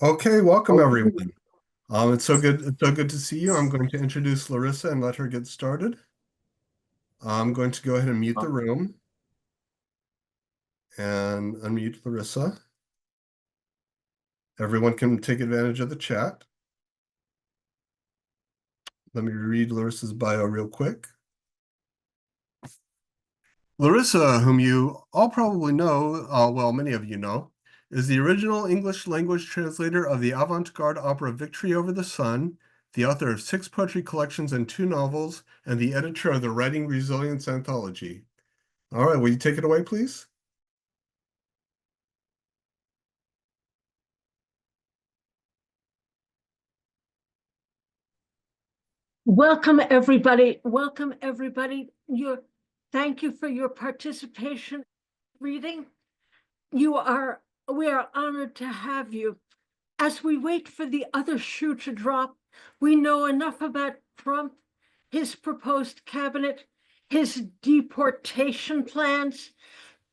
Okay, welcome everyone. It's so good to see you. I'm going to introduce Larissa and let her get started. I'm going to go ahead and mute the room and unmute Larissa. Everyone can take advantage of the chat. Let me read Larissa's bio real quick. Larissa, whom you all probably know, well, many of you know, is the original English language translator of the avant-garde opera Victory Over the Sun, the author of 6 poetry collections and 2 novels, and the editor of the Writing Resilience Anthology. All right, will you take it away, please? Welcome, everybody. Welcome, everybody. Thank you for your participation reading. We are honored to have you. As we wait for the other shoe to drop, we know enough about Trump, his proposed cabinet, his deportation plans,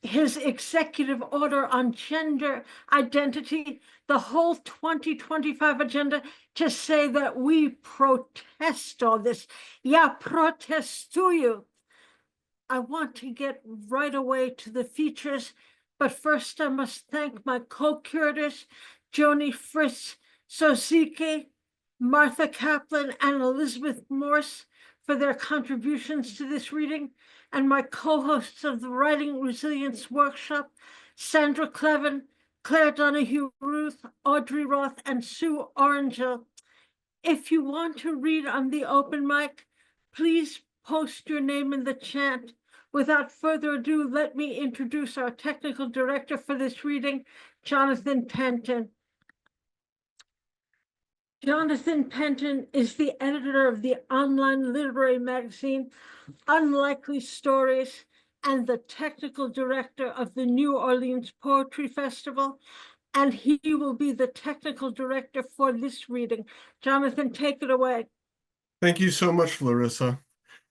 his executive order on gender identity, the whole 2025 agenda, to say that we protest all this. Yeah, protestuju. I want to get right away to the features, but first I must thank my co-curators, Joni Fritz Sosike, Martha Kaplan, and Elizabeth Morse for their contributions to this reading, and my co-hosts of the Writing Resilience Workshop, Sandra Clevin, Claire Donahue Ruth, Audrey Roth, and Sue Orangel. If you want to read on the open mic, please post your name in the chat. Without further ado, let me introduce our technical director for this reading, Jonathan Penton. Jonathan Penton is the editor of the online literary magazine Unlikely Stories and the technical director of the New Orleans Poetry Festival, and he will be the technical director for this reading. Jonathan, take it away. Thank you so much, Larissa.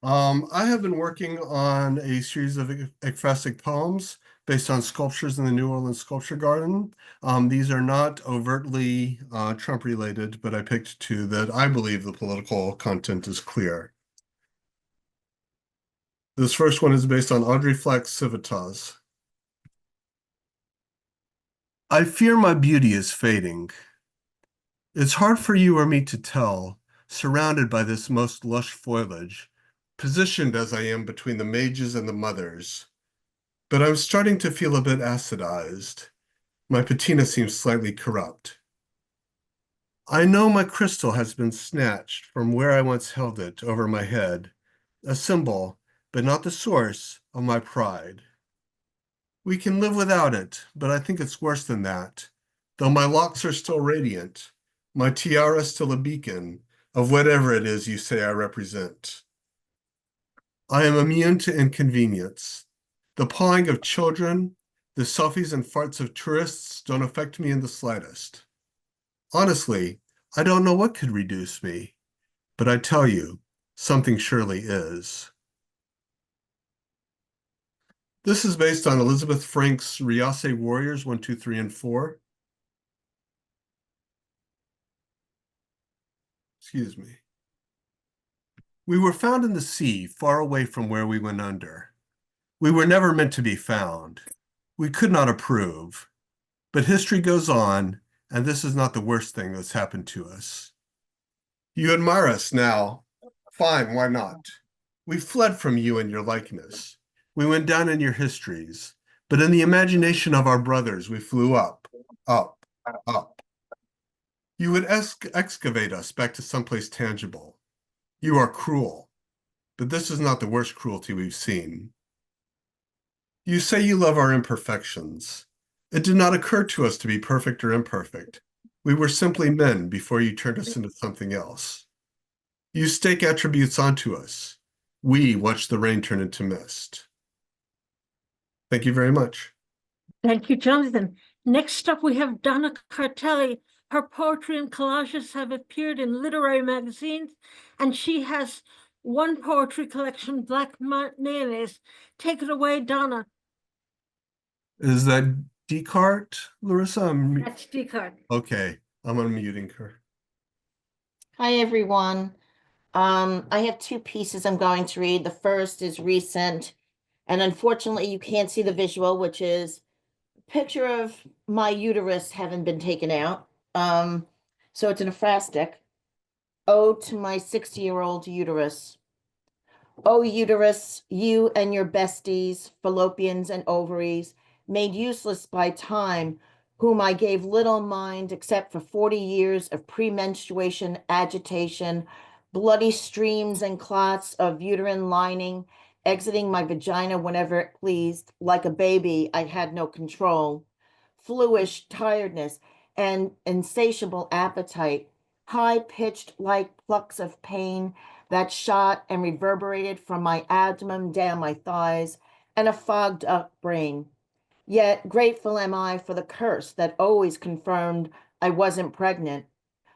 I have been working on a series of ekphrastic poems based on sculptures in the New Orleans Sculpture Garden. These are not overtly Trump-related, but I picked 2 that I believe the political content is clear. This first one is based on Audrey Flack's Civitas. I fear my beauty is fading. It's hard for you or me to tell, surrounded by this most lush foliage, positioned as I am between the mages and the mothers. But I'm starting to feel a bit acidized. My patina seems slightly corrupt. I know my crystal has been snatched from where I once held it over my head, a symbol, but not the source, of my pride. We can live without it, but I think it's worse than that. Though my locks are still radiant, my tiara still a beacon of whatever it is you say I represent. I am immune to inconvenience. The pawing of children, the selfies and farts of tourists don't affect me in the slightest. Honestly, I don't know what could reduce me, but I tell you, something surely is. This is based on Elizabeth Frank's Riase Warriors 1, 2, 3, and 4. Excuse me. We were found in the sea, far away from where we went under. We were never meant to be found. We could not approve. But history goes on, and this is not the worst thing that's happened to us. You admire us now. Fine, why not? We fled from you and your likeness. We went down in your histories. But in the imagination of our brothers, we flew up, up, up. You would excavate us back to someplace tangible. You are cruel, but this is not the worst cruelty we've seen. You say you love our imperfections. It did not occur to us to be perfect or imperfect. We were simply men before you turned us into something else. You stake attributes onto us. We watch the rain turn into mist. Thank you very much. Thank you, Jonathan. Next up, we have Donna Cartelli. Her poetry and collages have appeared in literary magazines, and she has 1 poetry collection, Black Mayonnaise. Take it away, Donna. Is that Descartes, Larissa? That's Descartes. Okay, I'm unmuting her. Hi, everyone. I have two pieces I'm going to read. The first is recent, and unfortunately, you can't see the visual, which is a picture of my uterus having been taken out. So it's an aphrastic. Ode to my 60-year-old uterus. O uterus, you and your besties, fallopians and ovaries, made useless by time, whom I gave little mind except for 40 years of premenstruation agitation, bloody streams and clots of uterine lining, exiting my vagina whenever it pleased. Like a baby, I had no control. Fluish tiredness and insatiable appetite, high-pitched like plucks of pain that shot and reverberated from my abdomen down my thighs, and a fogged up brain. Yet grateful am I for the curse that always confirmed I wasn't pregnant.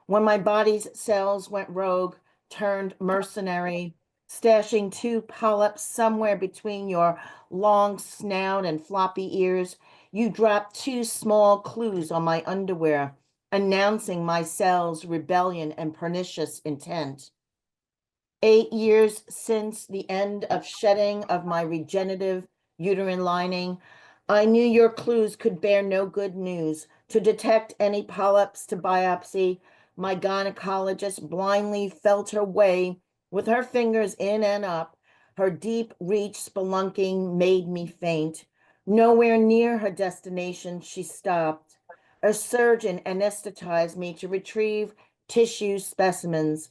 When my body's cells went rogue, turned mercenary, stashing two polyps somewhere between your long snout and floppy ears, you dropped two small clues on my underwear, announcing my cells' rebellion and pernicious intent. 8 years since the end of shedding of my regenerative uterine lining, I knew your clues could bear no good news. To detect any polyps to biopsy, my gynecologist blindly felt her way with her fingers in and up. Her deep reach spelunking made me faint. Nowhere near her destination, she stopped. A surgeon anesthetized me to retrieve tissue specimens.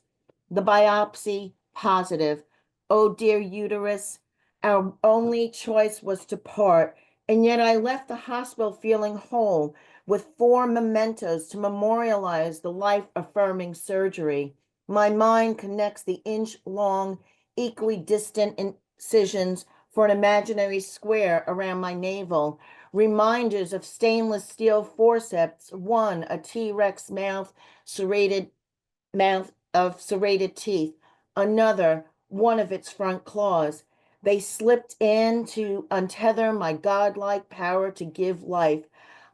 The biopsy positive. Oh, dear uterus, our only choice was to part, and yet I left the hospital feeling whole, with four mementos to memorialize the life-affirming surgery. My mind connects the inch-long, equidistant incisions for an imaginary square around my navel, reminders of stainless steel forceps, one a T-Rex mouth of serrated teeth, another one of its front claws. They slipped in to untether my godlike power to give life.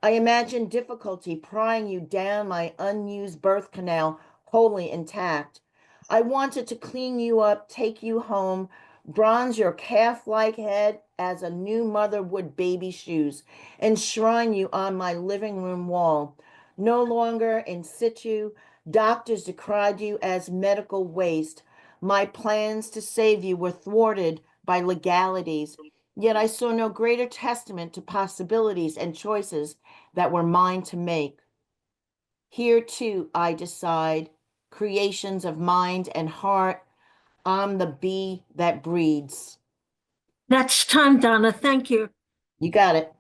I imagine difficulty prying you down my unused birth canal, wholly intact. I wanted to clean you up, take you home, bronze your calf-like head as a new mother would baby shoes, enshrine you on my living room wall. No longer in situ, doctors decried you as medical waste. My plans to save you were thwarted by legalities, yet I saw no greater testament to possibilities and choices that were mine to make. Here too, I decide, creations of mind and heart, I'm the bee that breeds. That's time, Donna. Thank you. You got it.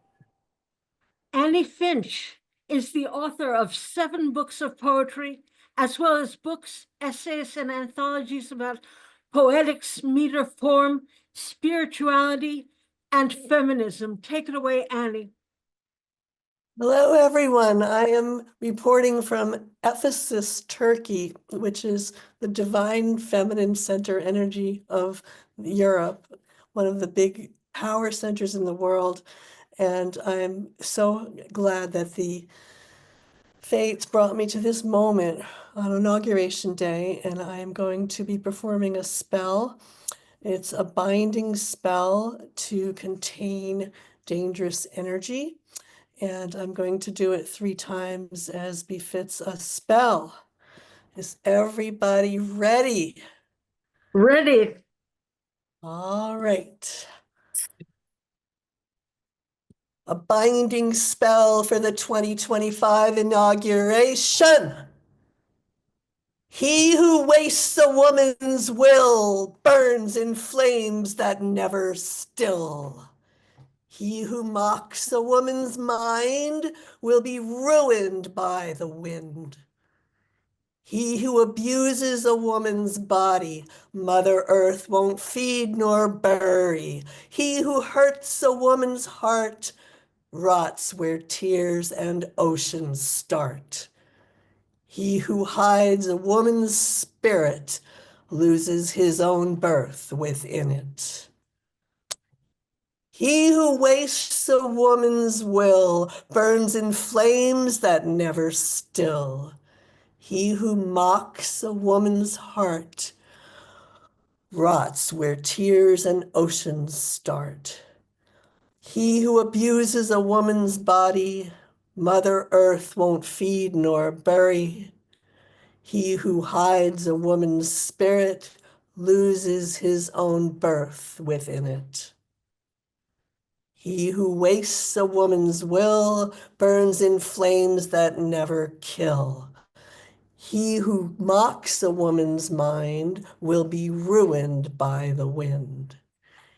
Annie Finch is the author of 7 books of poetry, as well as books, essays, and anthologies about poetics, meter form, spirituality, and feminism. Take it away, Annie. Hello, everyone. I am reporting from Ephesus, Turkey, which is the divine feminine center energy of Europe, one of the big power centers in the world. And I'm so glad that the fates brought me to this moment on Inauguration Day, and I am going to be performing a spell. It's a binding spell to contain dangerous energy. And I'm going to do it 3 times as befits a spell. Is everybody ready? Ready. All right. A binding spell for the 2025 inauguration. He who wastes a woman's will burns in flames that never still. He who mocks a woman's mind will be ruined by the wind. He who abuses a woman's body, Mother Earth won't feed nor bury. He who hurts a woman's heart rots where tears and oceans start. He who hides a woman's spirit loses his own birth within it. He who wastes a woman's will burns in flames that never still. He who mocks a woman's heart rots where tears and oceans start. He who abuses a woman's body, Mother Earth won't feed nor bury. He who hides a woman's spirit loses his own birth within it. He who wastes a woman's will burns in flames that never kill. He who mocks a woman's mind will be ruined by the wind.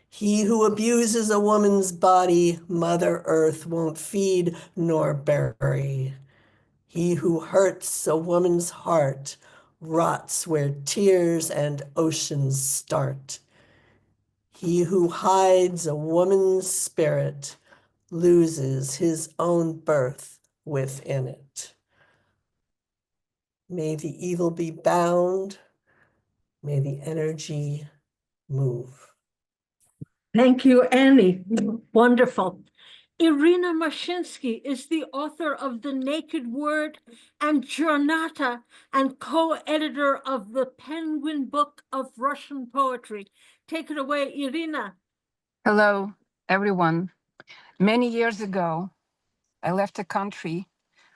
He who abuses a woman's body, Mother Earth won't feed nor bury. He who hurts a woman's heart rots where tears and oceans start. He who hides a woman's spirit loses his own birth within it. May the evil be bound. May the energy move. Thank you, Annie. Wonderful. Irina Mashinsky is the author of The Naked Word and Jornata and co-editor of the Penguin Book of Russian Poetry. Take it away, Irina. Hello, everyone. Many years ago, I left a country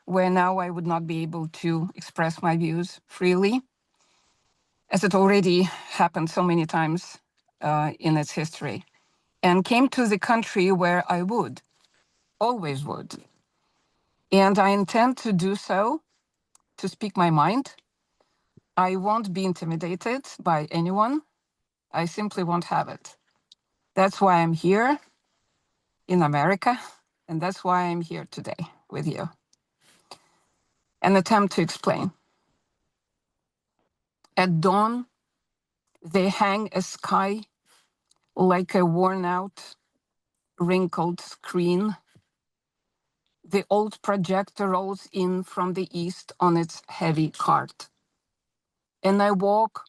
where now I would not be able to express my views freely, as it already happened so many times in its history, and came to the country where I would, always would. And I intend to do so, to speak my mind. I won't be intimidated by anyone. I simply won't have it. That's why I'm here in America, and that's why I'm here today with you. An attempt to explain. At dawn, they hang a sky like a worn-out, wrinkled screen. The old projector rolls in from the east on its heavy cart. And I walk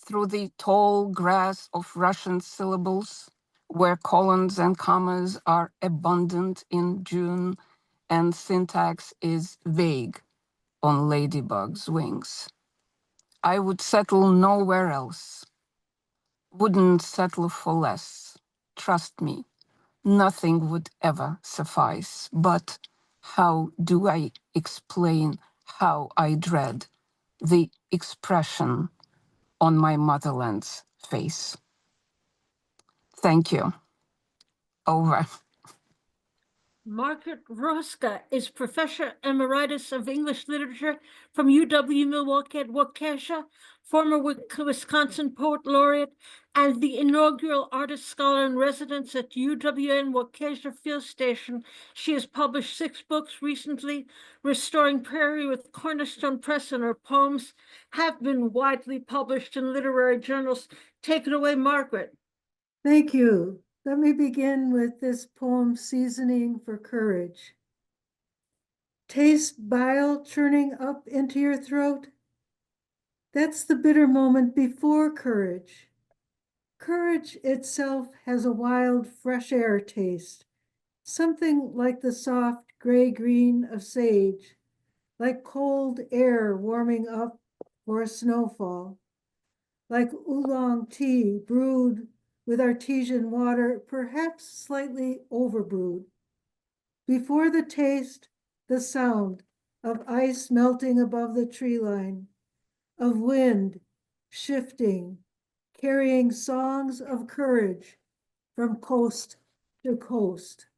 through the tall grass of Russian syllables, where colons and commas are abundant in June and syntax is vague on ladybug's wings. I would settle nowhere else. Wouldn't settle for less. Trust me, nothing would ever suffice. But how do I explain how I dread the expression on my motherland's face? Thank you. Over. Margaret Roska is Professor Emeritus of English Literature from UW-Milwaukee at Waukesha, former Wisconsin Poet Laureate, and the inaugural Artist Scholar in Residence at UWN Waukesha Field Station. She has published 6 books recently. Restoring Prairie with Cornerstone Press, and her poems have been widely published in literary journals. Take it away, Margaret. Thank you. Let me begin with this poem, Seasoning for Courage. Taste bile churning up into your throat? That's the bitter moment before courage. Courage itself has a wild, fresh air taste, something like the soft gray-green of sage, like cold air warming up for a snowfall, like oolong tea brewed with artesian water, perhaps slightly overbrewed. Before the taste, the sound of ice melting above the tree line, of wind shifting, carrying songs of courage from coast to coast.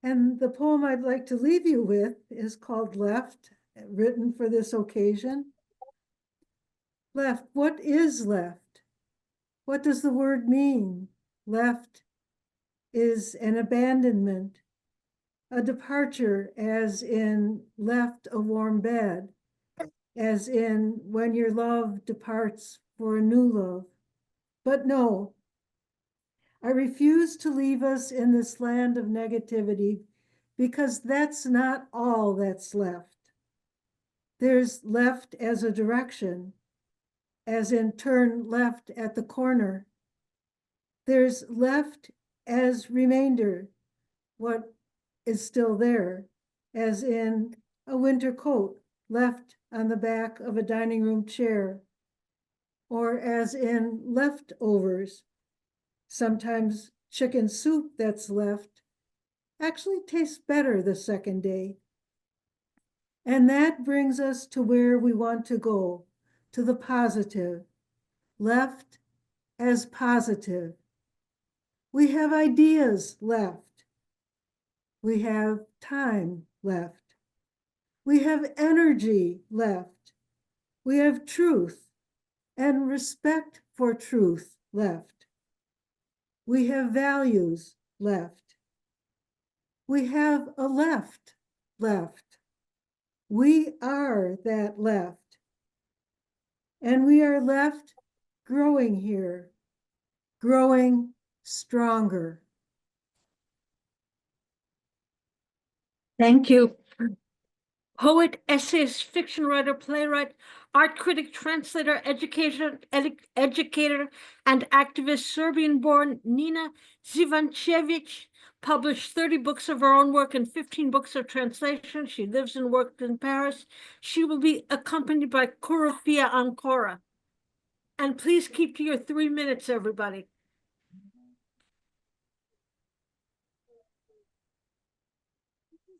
And the poem I'd like to leave you with is called Left, written for this occasion. Left, what is left? What does the word mean? Left is an abandonment, a departure, as in left a warm bed, as in when your love departs for a new love. But no, I refuse to leave us in this land of negativity, because that's not all that's left. There's left as a direction, as in turn left at the corner, There's left as remainder, what is still there, as in a winter coat left on the back of a dining room chair, or as in leftovers. Sometimes chicken soup that's left actually tastes better the second day. And that brings us to where we want to go, to the positive. Left as positive. We have ideas left. We have time left. We have energy left. We have truth and respect for truth left. We have values left. We have a left left. We are that left. And we are left growing here, growing stronger. Thank you. Poet, essayist, fiction writer, playwright, art critic, translator, educator, and activist, Serbian-born Nina Zivanchevich published 30 books of her own work and 15 books of translation. She lives and works in Paris. She will be accompanied by Kurufia Ancora. And please keep to your 3 minutes, everybody.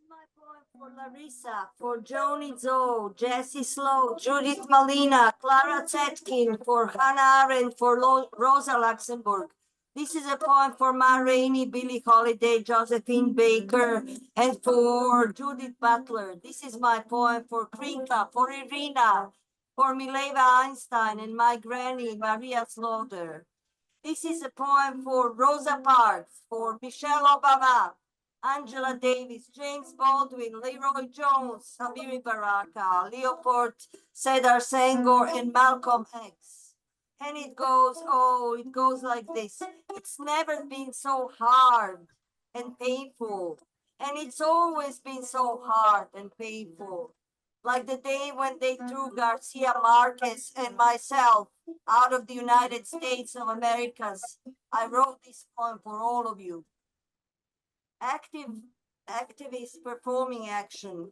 My poem for Larissa, for Joni Zoe, Jessie Slow, Judith Malina, Clara Zetkin, for Hannah Arendt, for Rosa Luxemburg. This is a poem for Ma Rainey, Billie Holiday, Josephine Baker, and for Judith Butler. This is my poem for Krinka, for Irina, for Mileva Einstein, and my granny, Maria Slaughter. This is a poem for Rosa Parks, for Michelle Obama, Angela Davis, James Baldwin, Leroy Jones, Sabiri Baraka, Leopold Sedar Senghor, and Malcolm X. And it goes like this. It's never been so hard and painful. And it's always been so hard and painful. Like the day when they threw Garcia Marquez and myself out of the United States of Americas. I wrote this poem for all of you. Activist performing action.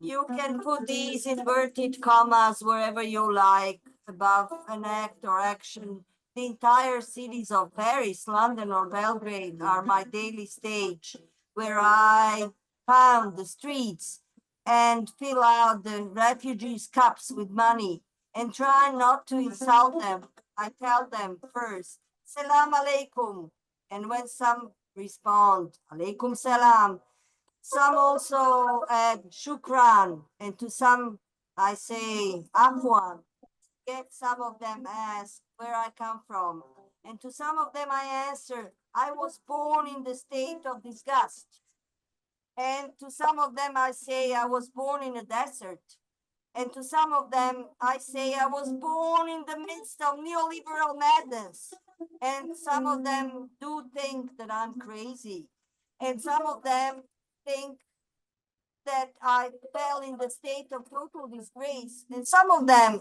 You can put these inverted commas wherever you like above an act or action. The entire cities of Paris, London, or Belgrade are my daily stage where I pound the streets and fill out the refugees' cups with money and try not to insult them. I tell them first, Salam alaikum. And when some respond, alaikum salam, some also add shukran, and to some I say afwan. Yet some of them ask where I come from, and to some of them I answer, I was born in the state of disgust. And to some of them I say I was born in a desert. And to some of them I say I was born in the midst of neoliberal madness. And some of them do think that I'm crazy. And some of them think that I fell in the state of total disgrace. And some of them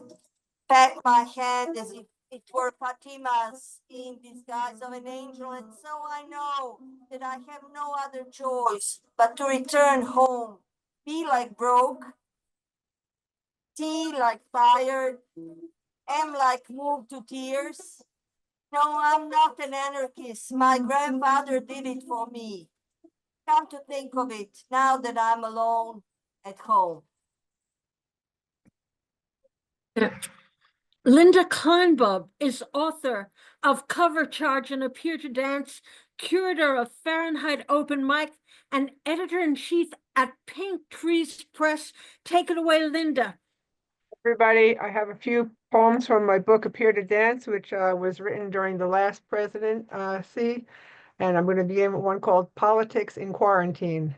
pat my hand as if it were Fatima's in disguise of an angel. And so I know that I have no other choice but to return home, be like broke, T like tired, M like moved to tears. No, I'm not an anarchist. My grandfather did it for me. Come to think of it, now that I'm alone at home. Yeah. Linda Kleinbub is author of Cover Charge and Appear to Dance, curator of Fahrenheit Open Mic, and editor-in-chief at Pink Trees Press. Take it away, Linda. Everybody, I have a few poems from my book Appear to Dance, which was written during the last presidency, and I'm going to begin with one called Politics in Quarantine.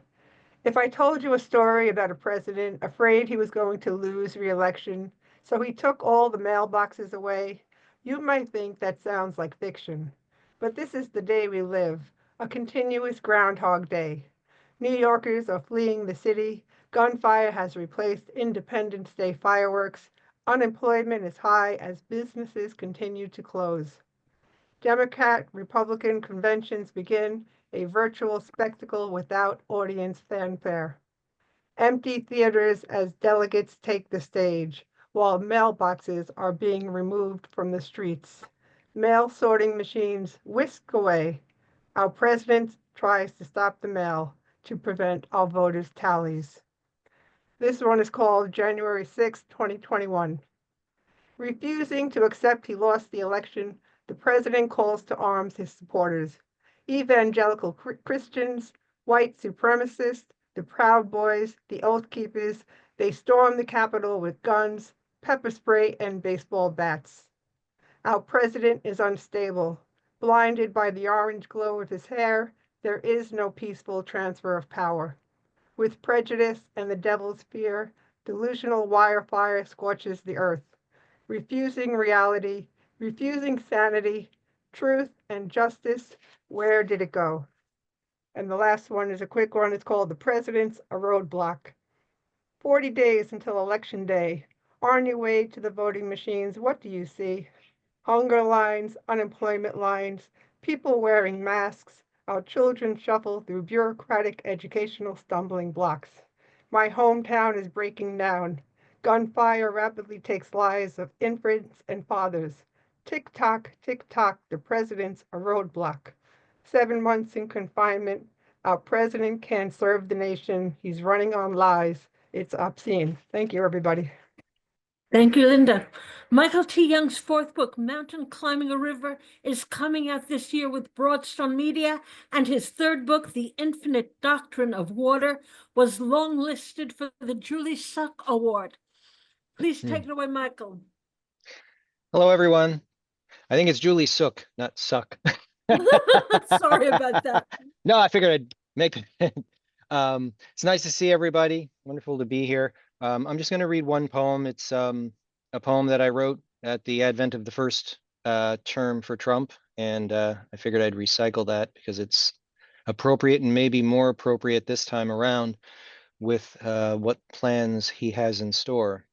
If I told you a story about a president afraid he was going to lose re-election, so he took all the mailboxes away, you might think that sounds like fiction. But this is the day we live, a continuous Groundhog Day. New Yorkers are fleeing the city. Gunfire has replaced Independence Day fireworks. Unemployment is high as businesses continue to close. Democrat, Republican conventions begin, a virtual spectacle without audience fanfare. Empty theaters as delegates take the stage, while mailboxes are being removed from the streets. Mail sorting machines whisk away. Our president tries to stop the mail to prevent all voters' tallies. This one is called January 6, 2021. Refusing to accept he lost the election, the president calls to arms his supporters. Evangelical Christians, white supremacists, the Proud Boys, the Oath Keepers, they storm the Capitol with guns, pepper spray, and baseball bats. Our president is unstable. Blinded by the orange glow of his hair, there is no peaceful transfer of power. With prejudice and the devil's fear, delusional wildfire scorches the earth. Refusing reality, refusing sanity, truth, and justice, where did it go? And the last one is a quick one. It's called The President's a Roadblock. 40 days until Election Day. On your way to the voting machines, what do you see? Hunger lines, unemployment lines, people wearing masks, our children shuffle through bureaucratic educational stumbling blocks. My hometown is breaking down. Gunfire rapidly takes lives of infants and fathers. Tick-tock, tick-tock, the president's a roadblock. 7 months in confinement. Our president can't serve the nation. He's running on lies. It's obscene. Thank you, everybody. Thank you, Linda. Michael T. Young's fourth book, Mountain Climbing a River, is coming out this year with Broadstone Media, and his third book, The Infinite Doctrine of Water, was longlisted for the Julie Suck Award. Please take it away, Michael. Hello, everyone. I think it's Julie Sook, not Suck. Sorry about that. No, I figured I'd make it. It's nice to see everybody. Wonderful to be here. I'm just going to read one poem. It's a poem that I wrote at the advent of the first term for Trump, and I figured I'd recycle that because it's appropriate and maybe more appropriate this time around with what plans he has in store.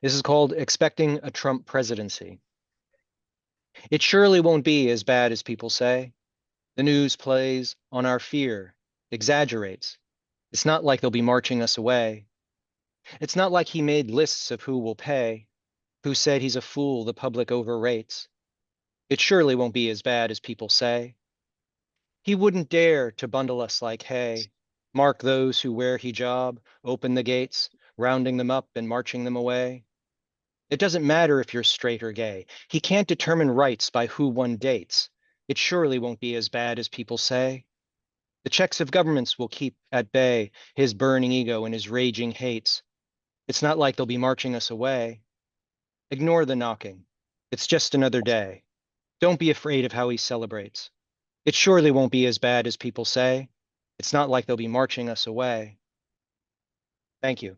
This is called Expecting a Trump Presidency. It surely won't be as bad as people say. The news plays on our fear, exaggerates. It's not like they'll be marching us away. It's not like he made lists of who will pay, who said he's a fool the public overrates. It surely won't be as bad as people say. He wouldn't dare to bundle us like hay, mark those who wear hijab, open the gates, rounding them up and marching them away. It doesn't matter if you're straight or gay. He can't determine rights by who one dates. It surely won't be as bad as people say. The checks of governments will keep at bay his burning ego and his raging hates. It's not like they'll be marching us away. Ignore the knocking. It's just another day. Don't be afraid of how he celebrates. It surely won't be as bad as people say. It's not like they'll be marching us away. Thank you.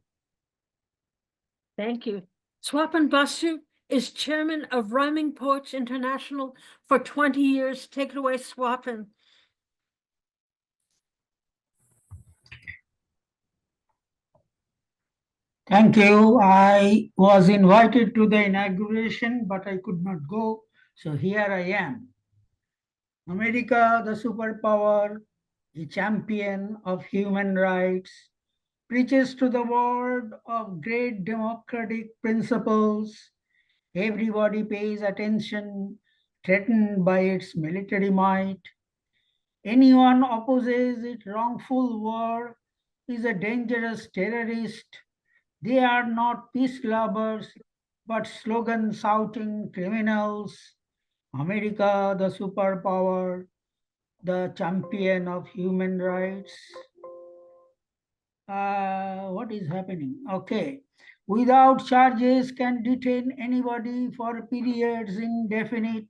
Thank you. Swapan Basu is chairman of Rhyming Poets International for 20 years. Take it away, Swapan. Thank you. I was invited to the inauguration, but I could not go. So here I am. America, the superpower, a champion of human rights, preaches to the world of great democratic principles. Everybody pays attention, threatened by its military might. Anyone opposes its wrongful war is a dangerous terrorist. They are not peace lovers, but slogan shouting criminals. America, the superpower, the champion of human rights. What is happening? Okay. Without charges can detain anybody for periods indefinite.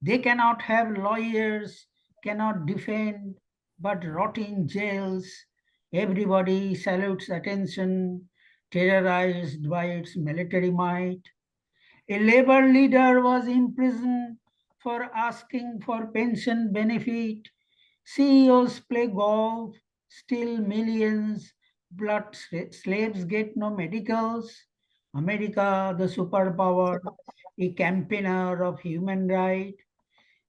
They cannot have lawyers, cannot defend, but rot in jails. Everybody salutes attention, terrorized by its military might. A labor leader was imprisoned for asking for pension benefit. CEOs play golf, steal millions, but slaves get no medicals. America, the superpower, a campaigner of human rights.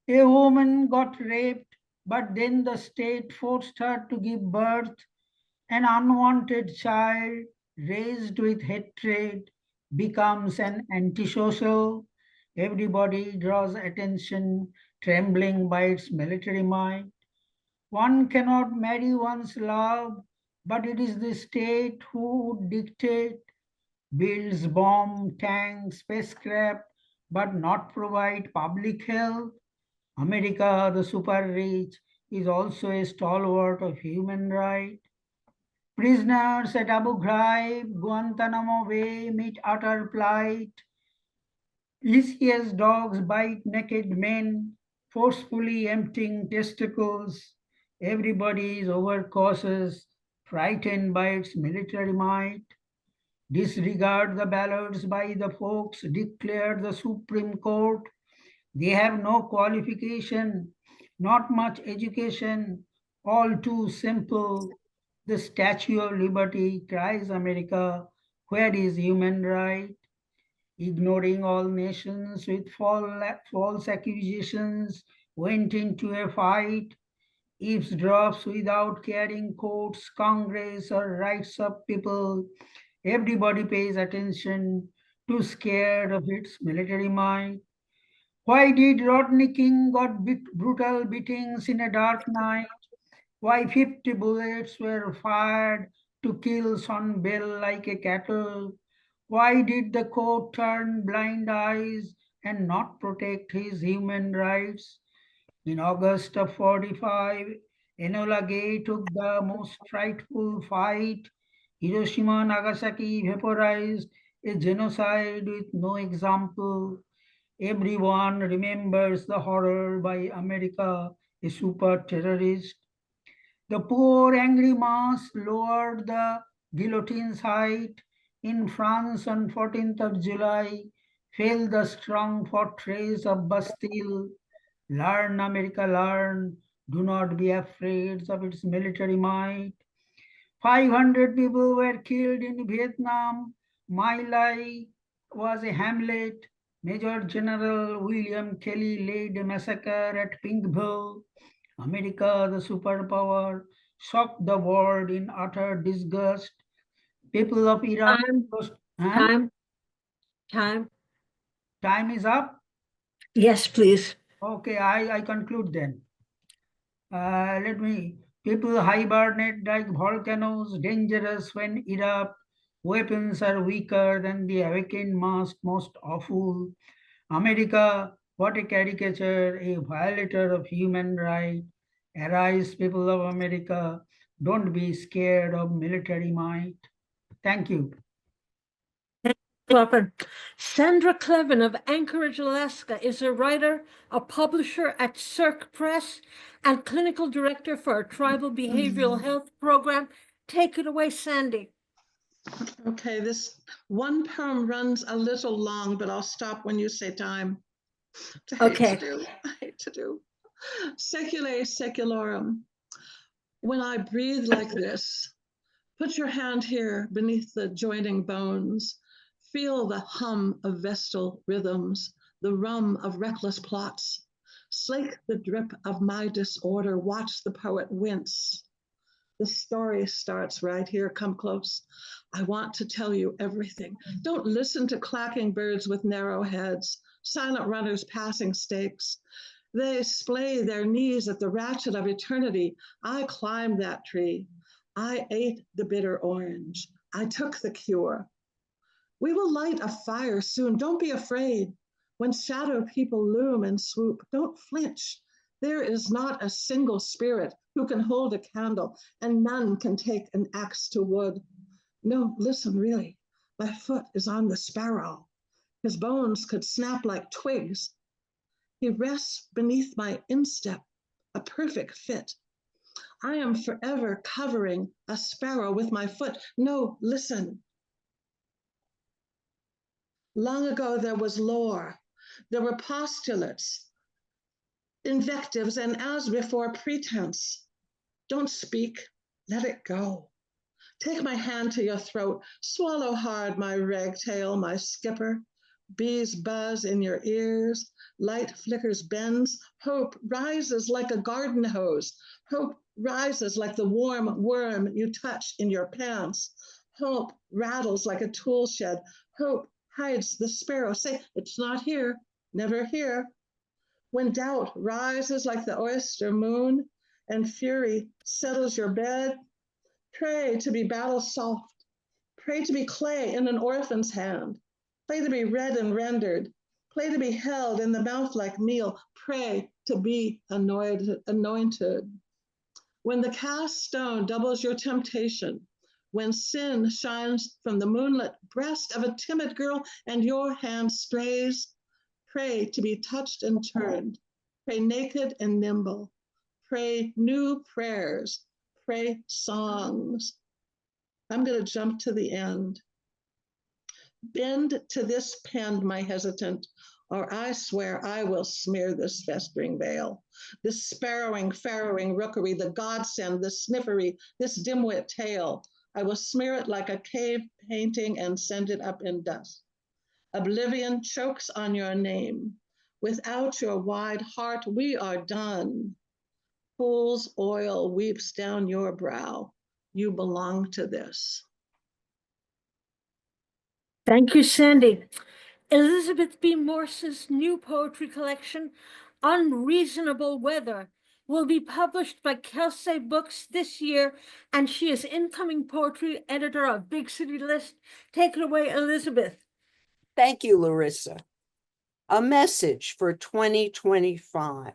A woman got raped, but then the state forced her to give birth. An unwanted child raised with hatred becomes an antisocial. Everybody draws attention, trembling by its military might. One cannot marry one's love, but it is the state who would dictate, builds bomb, tanks, spacecraft, but not provide public health. America, the super rich, is also a stalwart of human rights. Prisoners at Abu Ghraib, Guantanamo Bay meet utter plight. ECS dogs bite naked men, forcefully emptying testicles. Everybody is overcautious, frightened by its military might. Disregard the ballots by the folks, declared the Supreme Court. They have no qualification, not much education, all too simple. The Statue of Liberty cries America, where is human right? Ignoring all nations with false accusations, went into a fight, eavesdrops without caring courts, Congress, or rights of people. Everybody pays attention, too scared of its military might. Why did Rodney King got brutal beatings in a dark night? Why 50 bullets were fired to kill Son Bell like a cattle? Why did the court turn blind eyes and not protect his human rights? In August of 45, Enola Gay took the most frightful fight. Hiroshima, Nagasaki vaporized, a genocide with no example. Everyone remembers the horror by America, a super terrorist. The poor angry mass lowered the guillotine's height. In France on 14th of July, fell the strong fortress of Bastille. Learn, America, learn. Do not be afraid of its military might. 500 people were killed in Vietnam. My Lai was a hamlet. Major General William Kelly led a massacre at Pinkville. America, the superpower, shocked the world in utter disgust. People of Iran. Time. Time is up? Yes, please. Okay, I conclude then. People hibernate like volcanoes, dangerous when erupt. Weapons are weaker than the awakened mass, most awful. America, what a caricature, a violator of human rights. Arise, people of America, don't be scared of military might. Thank you. Welcome. Sandra Clevin of Anchorage, Alaska is a writer, a publisher at Cirque Press, and clinical director for a tribal behavioral health program. Take it away, Sandy. Okay, this one poem runs a little long, but I'll stop when you say time. I hate to do. Seculae secularum. When I breathe like this, put your hand here beneath the joining bones. Feel the hum of vestal rhythms, the rum of reckless plots. Slake the drip of my disorder. Watch the poet wince. The story starts right here. Come close. I want to tell you everything. Don't listen to clacking birds with narrow heads, silent runners passing stakes. They splay their knees at the ratchet of eternity. I climbed that tree. I ate the bitter orange. I took the cure. We will light a fire soon. Don't be afraid. When shadow people loom and swoop, don't flinch. There is not a single spirit who can hold a candle, and none can take an axe to wood. No, listen, really. My foot is on the sparrow. His bones could snap like twigs. He rests beneath my instep, a perfect fit. I am forever covering a sparrow with my foot. No, listen. Long ago, there was lore. There were postulates, invectives, and as before, pretense. Don't speak, let it go. Take my hand to your throat, swallow hard my ragtail, my skipper. Bees buzz in your ears, light flickers bends, hope rises like a garden hose, hope rises like the warm worm you touch in your pants, hope rattles like a tool shed, hope hides the sparrow. Say, it's not here, never here. When doubt rises like the oyster moon and fury settles your bed, pray to be battle soft, pray to be clay in an orphan's hand, pray to be read and rendered, pray to be held in the mouth like meal, pray to be anointed. When the cast stone doubles your temptation, when sin shines from the moonlit breast of a timid girl and your hand strays, pray to be touched and turned, pray naked and nimble, pray new prayers, pray songs. I'm going to jump to the end. Bend to this pen, my hesitant, or I swear I will smear this festering veil, this sparrowing, farrowing rookery, the godsend, the sniffery, this dimwit tale. I will smear it like a cave painting and send it up in dust. Oblivion chokes on your name. Without your wide heart, we are done. Fool's oil weeps down your brow. You belong to this. Thank you, Sandy. Elizabeth B. Morse's new poetry collection, Unreasonable Weather, will be published by Kelsey Books this year, and she is incoming poetry editor of Big City List. Take it away, Elizabeth. Thank you, Larissa. A message for 2025.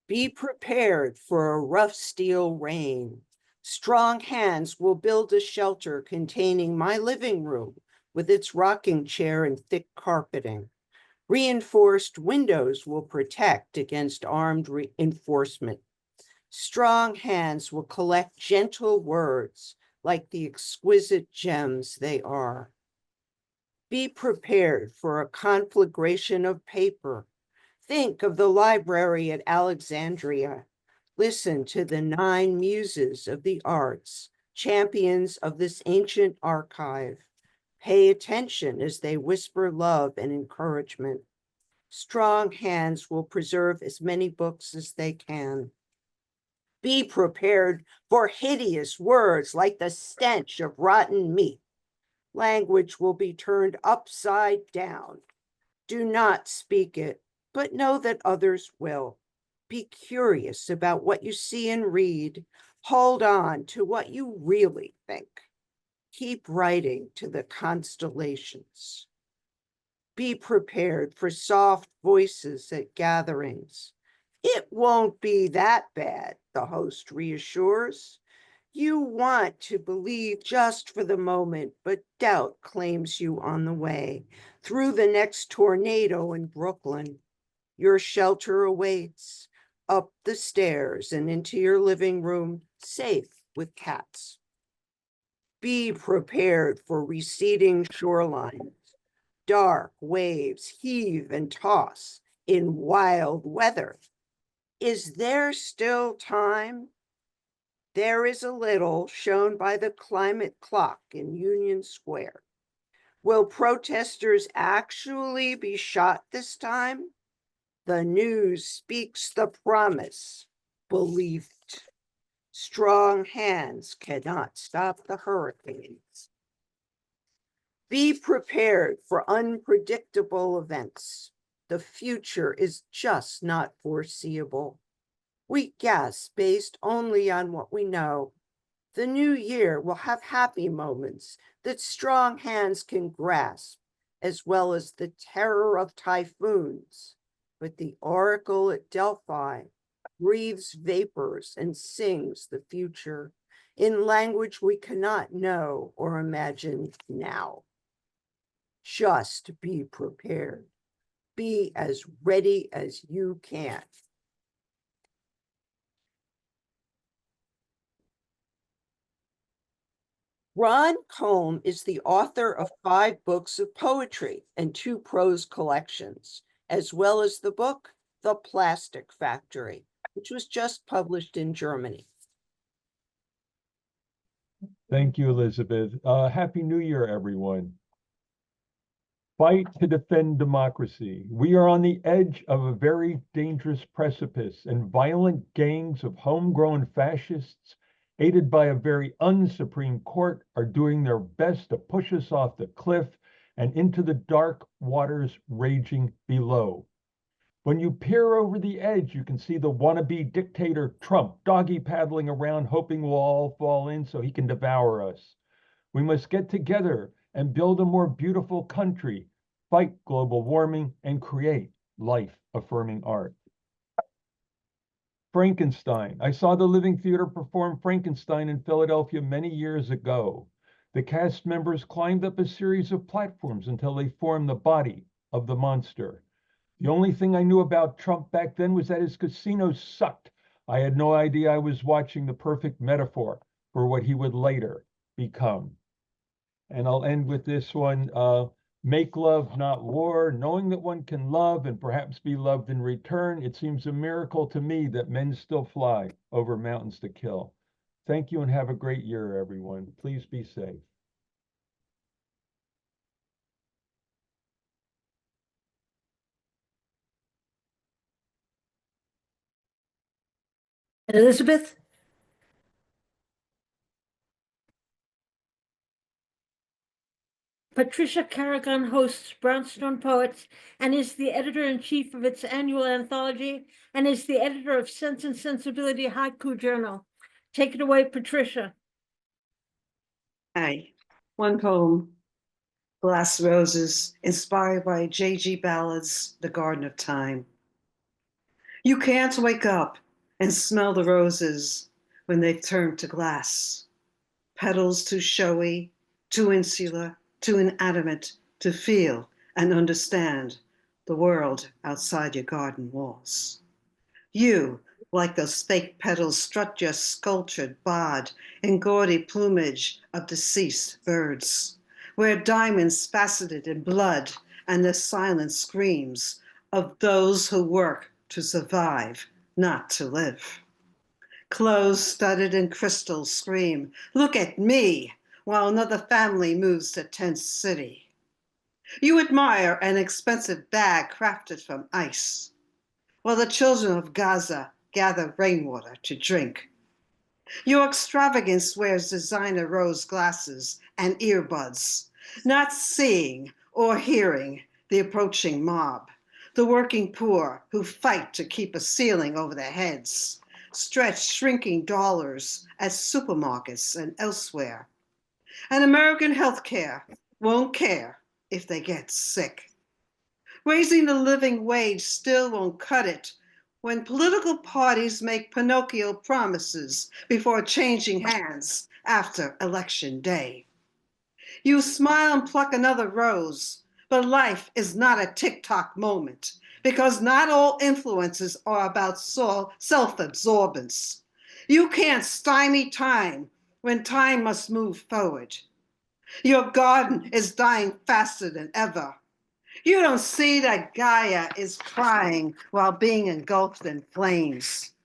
Be prepared for a rough steel rain. Strong hands will build a shelter containing my living room with its rocking chair and thick carpeting. Reinforced windows will protect against armed reinforcement. Strong hands will collect gentle words like the exquisite gems they are. Be prepared for a conflagration of paper. Think of the library at Alexandria. Listen to the 9 muses of the arts, champions of this ancient archive. Pay attention as they whisper love and encouragement. Strong hands will preserve as many books as they can. Be prepared for hideous words like the stench of rotten meat. Language will be turned upside down. Do not speak it, but know that others will. Be curious about what you see and read. Hold on to what you really think. Keep writing to the constellations. Be prepared for soft voices at gatherings. It won't be that bad, the host reassures. You want to believe just for the moment, but doubt claims you on the way. Through the next tornado in Brooklyn, your shelter awaits, up the stairs and into your living room, safe with cats. Be prepared for receding shorelines. Dark waves heave and toss in wild weather. Is there still time? There is a little, shown by the climate clock in Union Square. Will protesters actually be shot this time? The news speaks the promise, believed. Strong hands cannot stop the hurricanes. Be prepared for unpredictable events. The future is just not foreseeable. We guess based only on what we know. The new year will have happy moments that strong hands can grasp, as well as the terror of typhoons. But the oracle at Delphi breathes vapors and sings the future in language we cannot know or imagine now. Just be prepared. Be as ready as you can. Ron Combe is the author of 5 books of poetry and 2 prose collections, as well as the book, The Plastic Factory, which was just published in Germany. Thank you, Elizabeth. Happy New Year, everyone. Fight to defend democracy. We are on the edge of a very dangerous precipice, and violent gangs of homegrown fascists, aided by a very unsupreme court, are doing their best to push us off the cliff and into the dark waters raging below. When you peer over the edge, you can see the wannabe dictator Trump doggy paddling around, hoping we'll all fall in so he can devour us. We must get together and build a more beautiful country, fight global warming, and create life-affirming art. Frankenstein. I saw the Living Theater perform Frankenstein in Philadelphia many years ago. The cast members climbed up a series of platforms until they formed the body of the monster. The only thing I knew about Trump back then was that his casinos sucked. I had no idea I was watching the perfect metaphor for what he would later become. And I'll end with this one. Make love, not war. Knowing that one can love and perhaps be loved in return, it seems a miracle to me that men still fly over mountains to kill. Thank you and have a great year, everyone. Please be safe. Elizabeth? Patricia Carrigan hosts Brownstone Poets and is the editor-in-chief of its annual anthology and is the editor of Sense and Sensibility Haiku Journal. Take it away, Patricia. Hi. One poem, Glass Roses, inspired by J.G. Ballard's The Garden of Time. You can't wake up and smell the roses when they've turned to glass. Petals too showy, too insular, too inanimate to feel and understand the world outside your garden walls. You, like those fake petals, strut your sculptured bod in gaudy plumage of deceased birds, wear diamonds faceted in blood and the silent screams of those who work to survive, not to live. Clothes studded in crystals scream, "Look at me," while another family moves to tent city. You admire an expensive bag crafted from ice, while the children of Gaza gather rainwater to drink. Your extravagance wears designer rose glasses and earbuds, not seeing or hearing the approaching mob, the working poor who fight to keep a ceiling over their heads, stretch shrinking dollars at supermarkets and elsewhere. And American healthcare won't care if they get sick. Raising the living wage still won't cut it when political parties make Pinocchio promises before changing hands after Election Day. You smile and pluck another rose, but life is not a TikTok moment because not all influences are about self-absorbance. You can't stymie time when time must move forward. Your garden is dying faster than ever. You don't see that Gaia is crying while being engulfed in flames.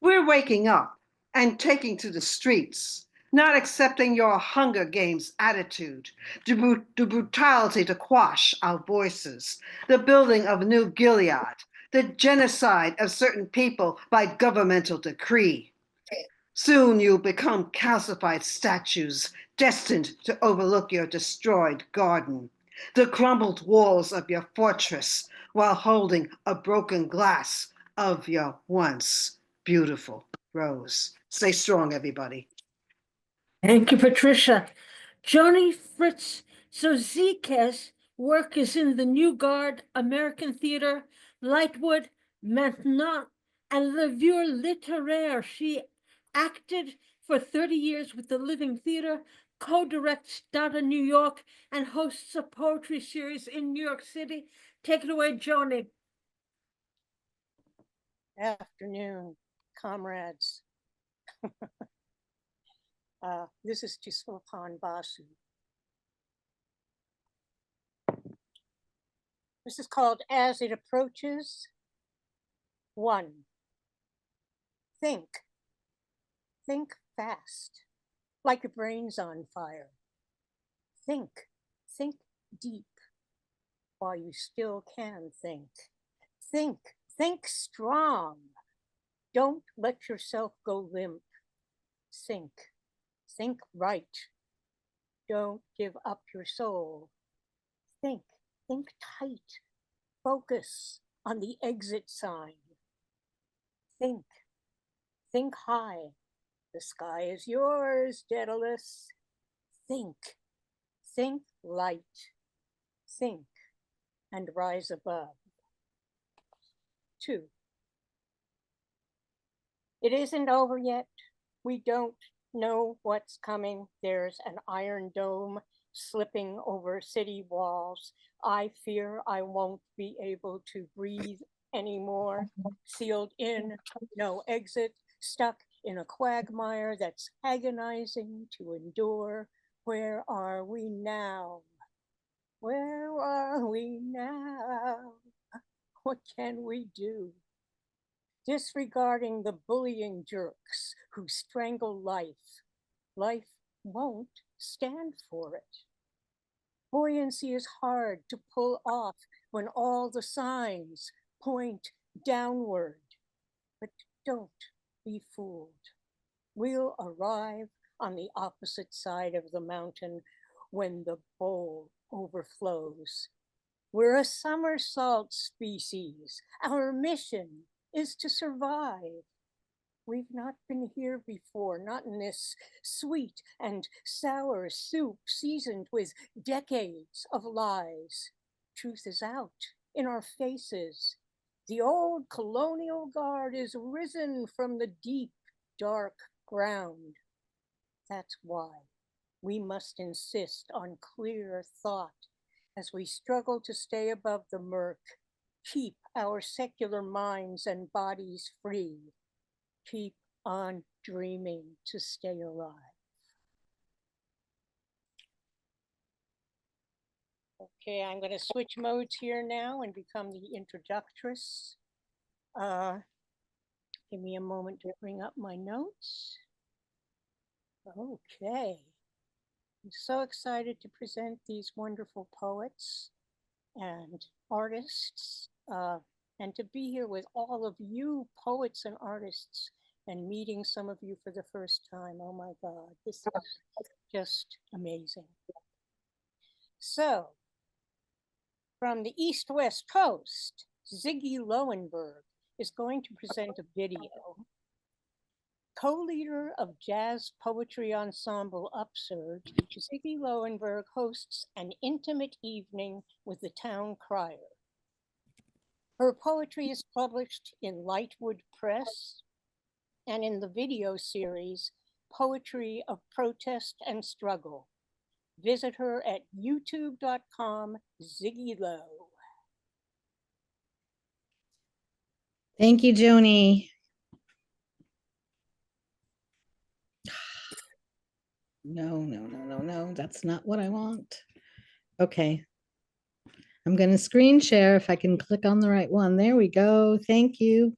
We're waking up and taking to the streets, not accepting your Hunger Games attitude, the brutality to quash our voices, the building of New Gilead, the genocide of certain people by governmental decree. Soon you'll become calcified statues destined to overlook your destroyed garden, the crumbled walls of your fortress while holding a broken glass of your once beautiful rose. Stay strong, everybody. Thank you, Patricia. Joni Fritz Zozika's work is in the New Guard, American Theater, Lightwood, Maintenant, and Le Vieux Littéraire. She acted for 30 years with the Living Theater, co-directs Dada New York, and hosts a poetry series in New York City. Take it away, Joni. Afternoon, comrades. This is Chiswapan Basu. This is called As It Approaches. 1. Think fast, like your brain's on fire. Think deep. while you still can think. Think strong. Don't let yourself go limp. Think right. Don't give up your soul. Think tight. Focus on the exit sign. Think high. The sky is yours, Daedalus. Think light. Think and rise above. 2. It isn't over yet. We don't know what's coming. There's an iron dome slipping over city walls. I fear I won't be able to breathe anymore. Sealed in, no exit, stuck in a quagmire that's agonizing to endure. Where are we now? Where are we now? What can we do? Disregarding the bullying jerks who strangle life. Life won't stand for it. Buoyancy is hard to pull off when all the signs point downward. But don't be fooled. We'll arrive on the opposite side of the mountain when the bowl overflows. We're a somersault species. Our mission is to survive. We've not been here before, not in this sweet and sour soup seasoned with decades of lies. Truth is out in our faces. The old colonial guard is risen from the deep, dark ground. That's why we must insist on clear thought as we struggle to stay above the murk, keep our secular minds and bodies free, keep on dreaming to stay alive. Okay, I'm going to switch modes here now and become the introductress. Give me a moment to bring up my notes. Okay. I'm so excited to present these wonderful poets and artists, and to be here with all of you poets and artists and meeting some of you for the first time. Oh my God, this is just amazing. So, from the East-West Coast, Ziggy Lowenberg is going to present a video. Co-leader of jazz poetry ensemble Upsurge, Ziggy Lowenberg hosts an intimate evening with the town crier. Her poetry is published in Lightwood Press and in the video series, Poetry of Protest and Struggle. Visit her at youtube.com/ZiggyLo. Thank you, Joni. No, that's not what I want. Okay. I'm going to screen share if I can click on the right one. There we go. Thank you.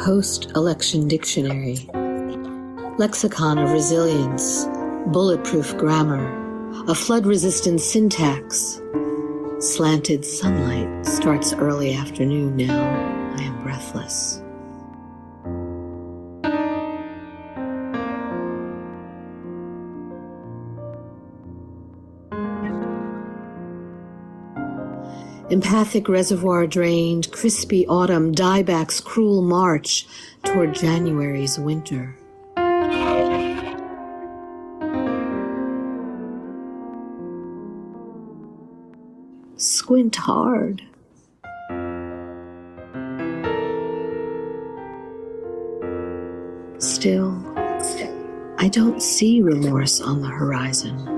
Post-election dictionary, lexicon of resilience, bulletproof grammar, a flood-resistant syntax. Slanted sunlight starts early afternoon now. I am breathless. Empathic reservoir drained, crispy autumn, dieback's cruel march toward January's winter. Squint hard. Still, I don't see remorse on the horizon.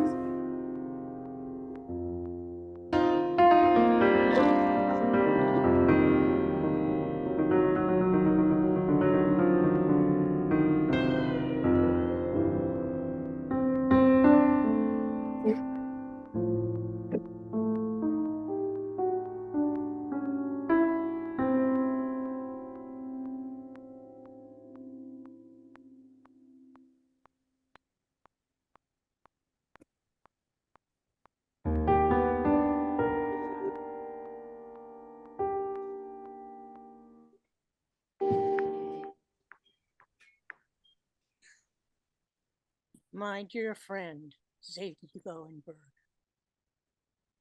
My dear friend, Zadie Goenberg,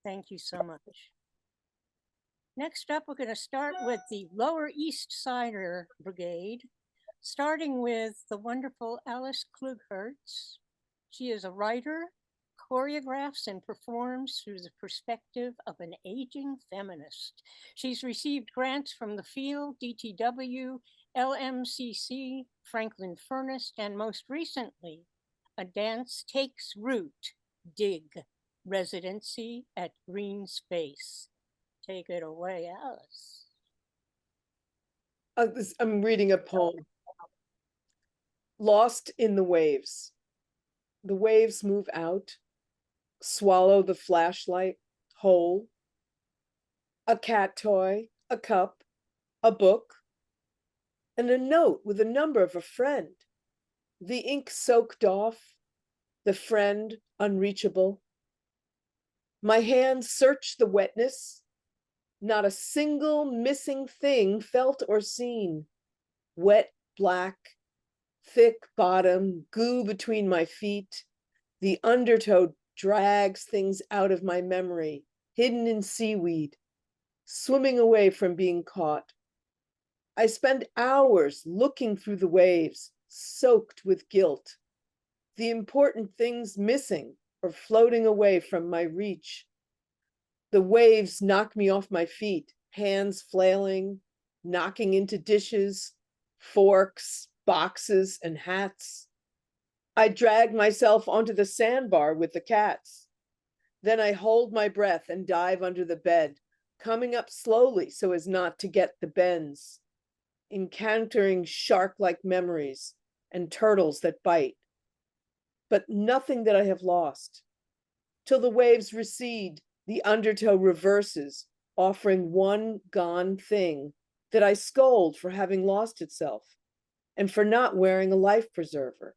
thank you so much. Next up, we're going to start with the Lower East Sider Brigade, starting with the wonderful Alice Klughertz. She is a writer, choreographs, and performs through the perspective of an aging feminist. She's received grants from the Field, DTW, LMCC, Franklin Furnace, and most recently, a Dance Takes Root, DIG, residency at Green Space. Take it away, Alice. I'm reading a poem. Lost in the waves. The waves move out, swallow the flashlight whole. A cat toy, a cup, a book, and a note with a number of a friend. The ink soaked off, the friend unreachable. My hands search the wetness, not a single missing thing felt or seen. Wet, black, thick bottom, goo between my feet. The undertow drags things out of my memory, hidden in seaweed, swimming away from being caught. I spend hours looking through the waves, soaked with guilt. The important things missing or floating away from my reach. The waves knock me off my feet, hands flailing, knocking into dishes, forks, boxes, and hats. I drag myself onto the sandbar with the cats. Then I hold my breath and dive under the bed, coming up slowly so as not to get the bends, encountering shark-like memories and turtles that bite. But nothing that I have lost. Till the waves recede, the undertow reverses, offering one gone thing that I scold for having lost itself and for not wearing a life preserver.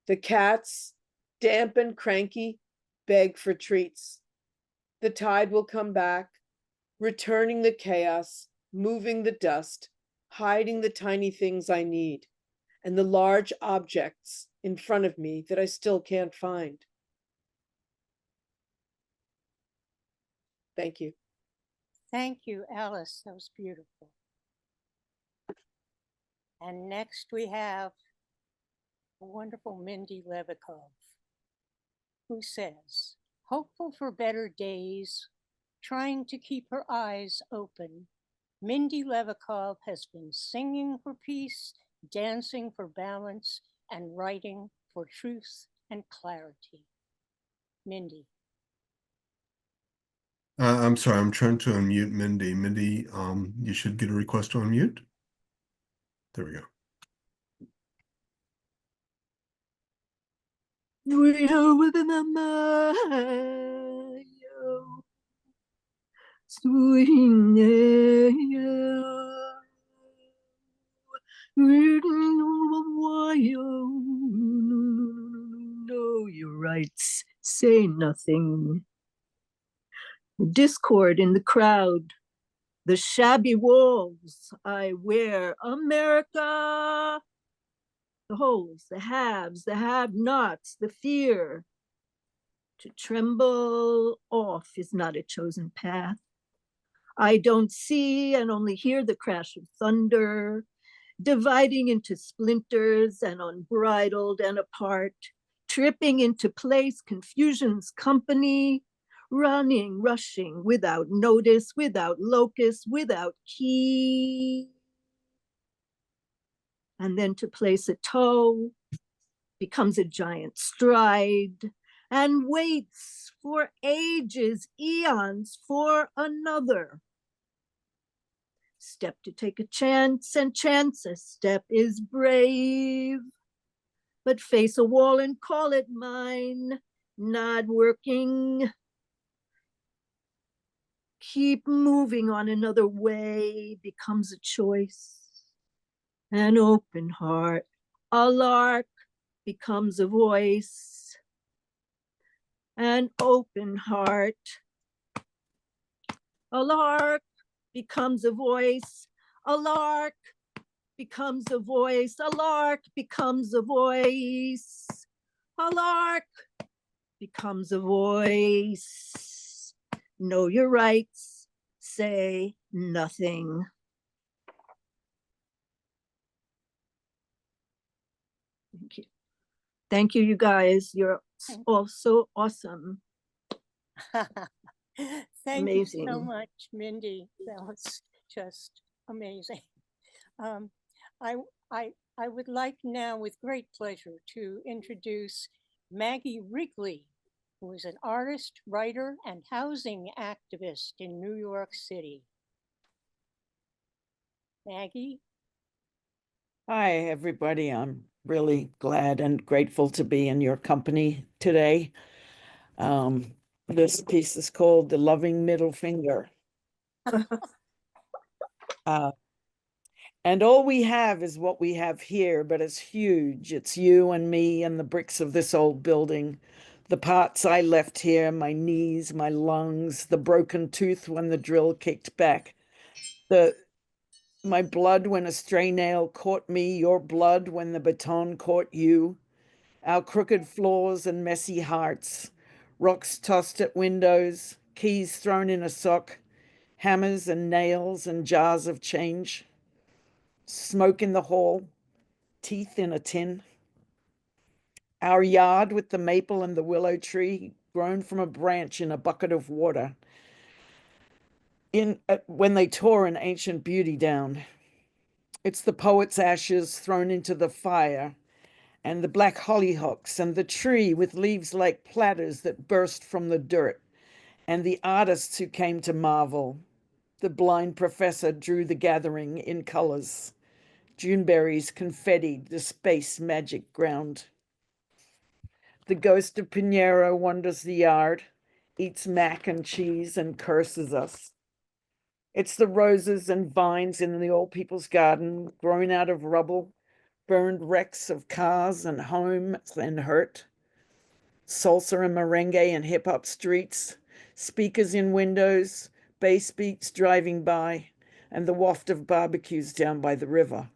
The cats, damp and cranky, beg for treats. The tide will come back, returning the chaos, moving the dust, hiding the tiny things I need, and the large objects in front of me that I still can't find. Thank you. Thank you, Alice. That was beautiful. And next we have the wonderful Mindy Levikov, who says, hopeful for better days, trying to keep her eyes open, Mindy Levikov has been singing for peace, dancing for balance, and writing for truth and clarity. Mindy. I'm sorry, I'm trying to unmute Mindy. Mindy, you should get a request to unmute. There we go. We're within the Mayo, swing know your rights, say nothing. Discord in the crowd, the shabby walls I wear, America. The holes, the haves, the have-nots, the fear. To tremble off is not a chosen path. I don't see and only hear the crash of thunder, dividing into splinters and unbridled and apart, tripping into place, confusion's company, running, rushing, without notice, without locus, without key. and then to place a toe becomes a giant stride and waits for ages, eons for another. Step to take a chance, and chance a step is brave. But face a wall and call it mine, not working. Keep moving on another way becomes a choice. An open heart, a lark becomes a voice. An open heart, a lark becomes a voice. A lark becomes a voice. A lark becomes a voice. A lark becomes a voice. Know your rights, say nothing. Thank you. Thank you, you guys. You're all so awesome. Thank Amazing. you so much, Mindy. That was just amazing. I would like now, with great pleasure, to introduce Maggie Wrigley, who is an artist, writer, and housing activist in New York City. Maggie? Hi, everybody. I'm really glad and grateful to be in your company today. This piece is called The Loving Middle Finger. And all we have is what we have here, but it's huge. It's you and me and the bricks of this old building, the parts I left here, my knees, my lungs, the broken tooth when the drill kicked back, my blood when a stray nail caught me, your blood when the baton caught you, our crooked floors and messy hearts, rocks tossed at windows, keys thrown in a sock, hammers and nails and jars of change, smoke in the hall, teeth in a tin. Our yard with the maple and the willow tree grown from a branch in a bucket of water when they tore an ancient beauty down. It's the poet's ashes thrown into the fire, and the black hollyhocks, and the tree with leaves like platters that burst from the dirt, and the artists who came to marvel. The blind professor drew the gathering in colors. Juneberries confettied the space magic ground. The ghost of Pinheiro wanders the yard, eats mac and cheese, and curses us. It's the roses and vines in the old people's garden, grown out of rubble, burned wrecks of cars and homes and hurt. Salsa and merengue in hip-hop streets, speakers in windows, bass beats driving by, and the waft of barbecues down by the river.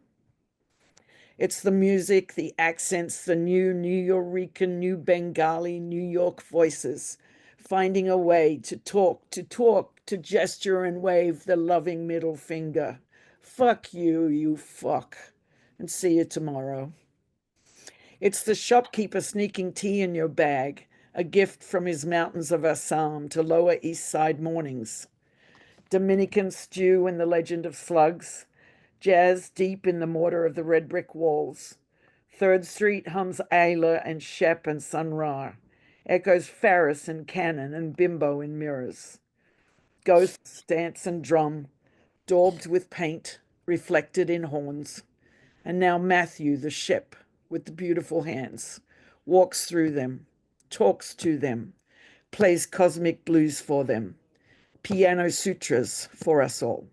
It's the music, the accents, the new Nuyorican, new Bengali, New York voices, finding a way to talk, to gesture and wave the loving middle finger. Fuck you, you fuck. And see you tomorrow. It's the shopkeeper sneaking tea in your bag, a gift from his mountains of Assam to Lower East Side mornings. Dominican stew in the legend of slugs, jazz deep in the mortar of the red brick walls. 3rd Street hums Ayla and Shep and Sun Ra, echoes Farris and Cannon and Bimbo in mirrors. Ghosts dance and drum, daubed with paint, reflected in horns. And now Matthew, the Shep, with the beautiful hands, walks through them, talks to them, plays cosmic blues for them, piano sutras for us all.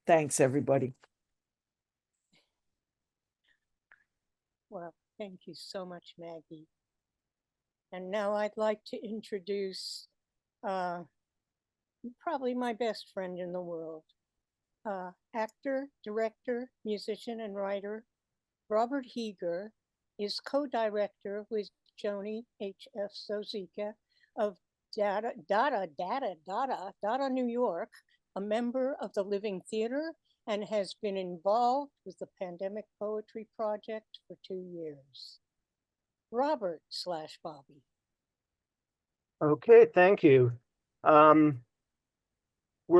Thanks, everybody. Well, thank you so much, Maggie. And now I'd like to introduce probably my best friend in the world, actor, director, musician, and writer. Robert Heger is co-director with Joni H.F. Sozika of Dada, New York, a member of the Living Theater, and has been involved with the Pandemic Poetry Project for 2 years. Robert / Bobby. Okay, thank you. We're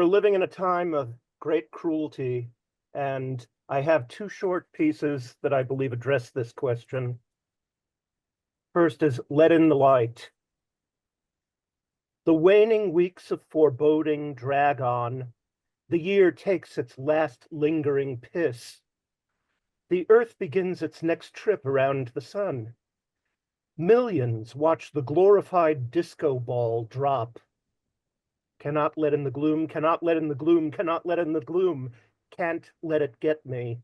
living in a time of great cruelty, and I have two short pieces that I believe address this question. First is Let in the Light. The waning weeks of foreboding drag on. The year takes its last lingering piss. The earth begins its next trip around the sun. Millions watch the glorified disco ball drop. Cannot let in the gloom, cannot let in the gloom, cannot let in the gloom. Can't let it get me.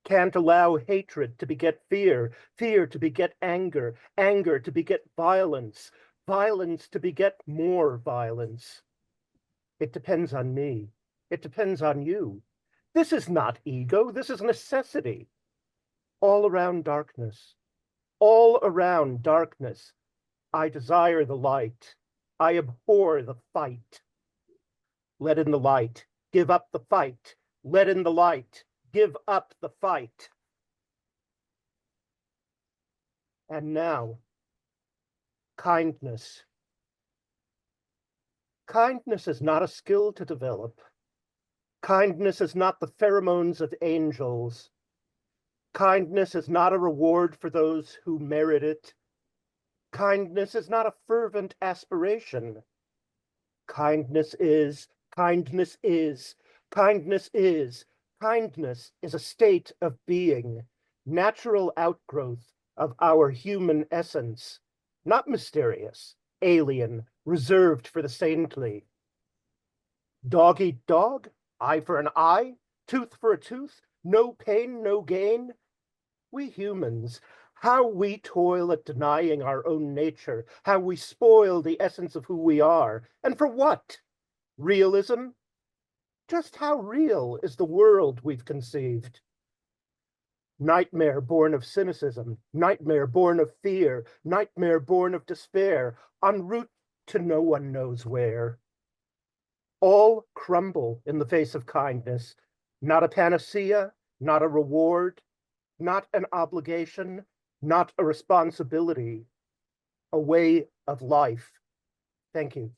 Can't allow hatred to beget fear, fear to beget anger, anger to beget violence, violence to beget more violence. It depends on me. It depends on you. This is not ego, this is necessity. All around darkness, all around darkness, I desire the light. I abhor the fight. Let in the light, give up the fight. Let in the light, give up the fight. And now, kindness. Kindness is not a skill to develop. Kindness is not the pheromones of angels. Kindness is not a reward for those who merit it. Kindness is not a fervent aspiration. Kindness is, kindness is, kindness is, kindness is a state of being, natural outgrowth of our human essence, not mysterious, alien, reserved for the saintly. Dog eat dog, eye for an eye, tooth for a tooth, no pain, no gain. We humans, how we toil at denying our own nature, how we spoil the essence of who we are, and for what? Realism? Just how real is the world we've conceived? Nightmare born of cynicism, nightmare born of fear, nightmare born of despair, en route to no one knows where. All crumble in the face of kindness, not a panacea, not a reward, not an obligation, not a responsibility, a way of life. Thank you.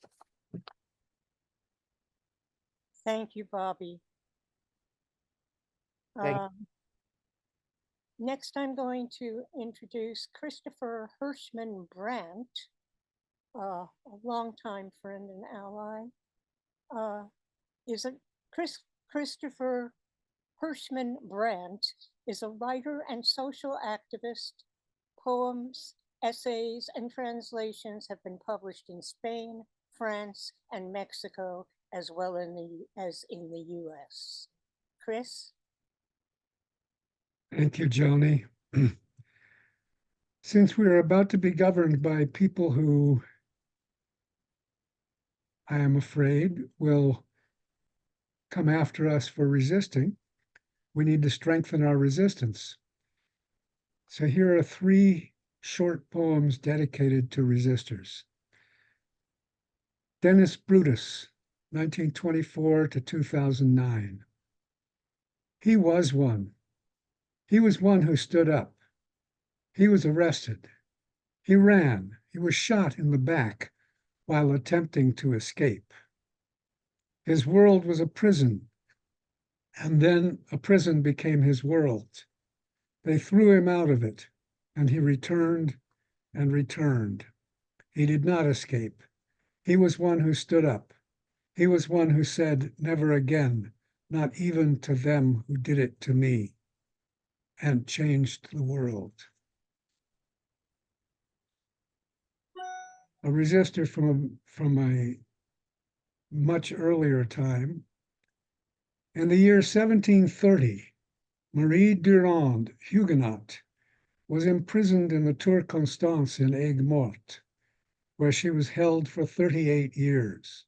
Thank you, Bobby. Next, I'm going to introduce Christopher Hirschman Brandt, a longtime friend and ally. Christopher Hirschman Brandt is a writer and social activist. Poems, essays, and translations have been published in Spain, France, and Mexico, as well as in the US. Chris? Thank you, Joni. Since we are about to be governed by people who, I am afraid, will come after us for resisting, we need to strengthen our resistance. So here are 3 short poems dedicated to resistors. Dennis Brutus, 1924 to 2009. He was one. He was one who stood up. He was arrested. He ran. He was shot in the back while attempting to escape. His world was a prison, and then a prison became his world. They threw him out of it, and he returned and returned. He did not escape. He was one who stood up. He was one who said, never again, not even to them who did it to me, and changed the world. A resistor from a much earlier time. In the year 1730, Marie Durand, Huguenot, was imprisoned in the Tour Constance in Aigues-Mortes, where she was held for 38 years.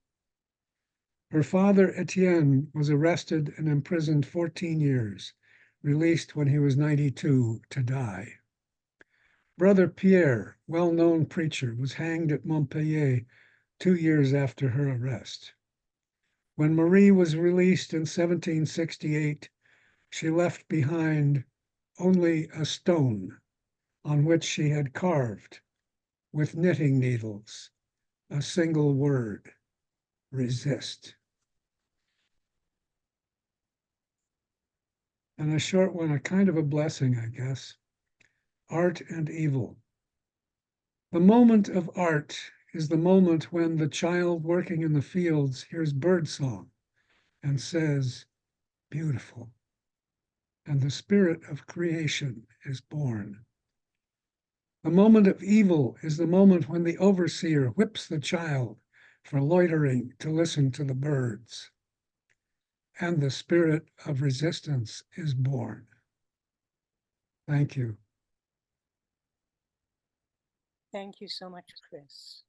Her father, Etienne, was arrested and imprisoned 14 years, released when he was 92 to die. Brother Pierre, well-known preacher, was hanged at Montpellier 2 years after her arrest. When Marie was released in 1768, she left behind only a stone on which she had carved, with knitting needles, a single word: resist. and a short one, a kind of a blessing, I guess. Art and evil. The moment of art is the moment when the child working in the fields hears birdsong and says, beautiful. And the spirit of creation is born. The moment of evil is the moment when the overseer whips the child for loitering to listen to the birds. And the spirit of resistance is born. Thank you. Thank you so much, Chris.